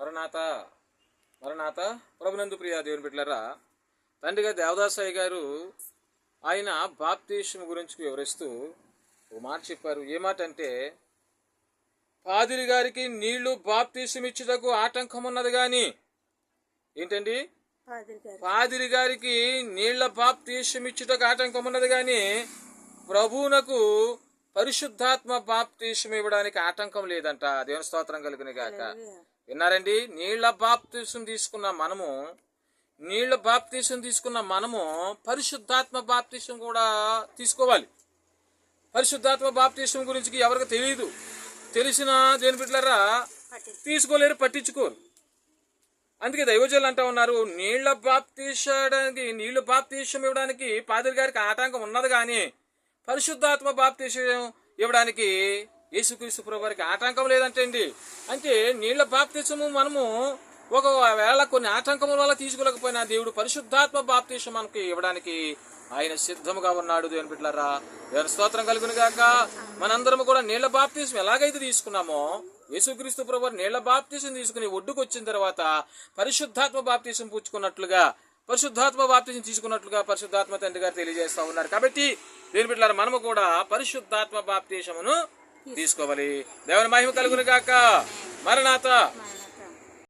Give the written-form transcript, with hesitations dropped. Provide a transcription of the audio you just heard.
మరణాత మరణాత ప్రభునందు ప్రియ దేవుని బిడ్డలారా, తండ్రిగా దేవదాసయ్య గారు ఆయన బాప్తీసం గురించి వివరిస్తూ ఒక మాట చెప్పారు. ఏ మాట అంటే, పాదిరి గారికి నీళ్లు బాప్తీసం ఇచ్చుటకు ఆటంకం ఉన్నది కానీ, ఏంటండి, పాదిరి గారికి నీళ్ల బాప్తీసం ఇచ్చుటకు ఆటంకం ఉన్నది కానీ ప్రభువునకు పరిశుద్ధాత్మ బాప్తీసం ఇవ్వడానికి ఆటంకం లేదంట. దేవుని స్తోత్రం కలుగును గాక. విన్నారండి? నీళ్ల బాప్తీసం తీసుకున్న మనము పరిశుద్ధాత్మ బాప్తీసం కూడా తీసుకోవాలి. పరిశుద్ధాత్మ బాప్తీసం గురించి ఎవరికి తెలియదు. తెలిసిన దేని బిడ్డలారా తీసుకోలేరు, పట్టించుకోరు. అందుకే దైవజనులు అంటా ఉన్నారు, నీళ్ల బాప్తీసం ఇవ్వడానికి పాదిరి గారికి ఆటంకం ఉన్నది కానీ పరిశుద్ధాత్మ బాప్తీసం ఇవ్వడానికి యేసుక్రీస్తు ప్రభు వారికి ఆటంకం లేదంటండి. అంటే నీళ్ల బాప్తీసము మనము ఒకవేళ కొన్ని ఆటంకముల వల్ల తీసుకోలేకపోయినా దేవుడు పరిశుద్ధాత్మ బాప్తీసం మనకి ఇవ్వడానికి ఆయన సిద్ధముగా ఉన్నాడు. దేవుని బిడ్డలారా, దేవుని స్తోత్రం కలుగును గాక. మనందరము కూడా నీళ్ల బాప్తీసం ఎలాగైతే తీసుకున్నామో, యేసుక్రీస్తు ప్రభు నీళ్ల బాప్తీసం తీసుకుని ఒడ్డుకు వచ్చిన తర్వాత పరిశుద్ధాత్మ బాప్తీసం పుచ్చుకున్నట్లుగా, పరిశుద్ధాత్మ బాప్తీసం తీసుకున్నట్లుగా పరిశుద్ధాత్మ తండ్రి గారు తెలియజేస్తా ఉన్నారు. కాబట్టి దేవుని బిడ్డలారా, మనము కూడా పరిశుద్ధాత్మ బాప్తీసమును తీసుకోవాలి. దేవుని మహిమ కలుగును గాక. మరణాత.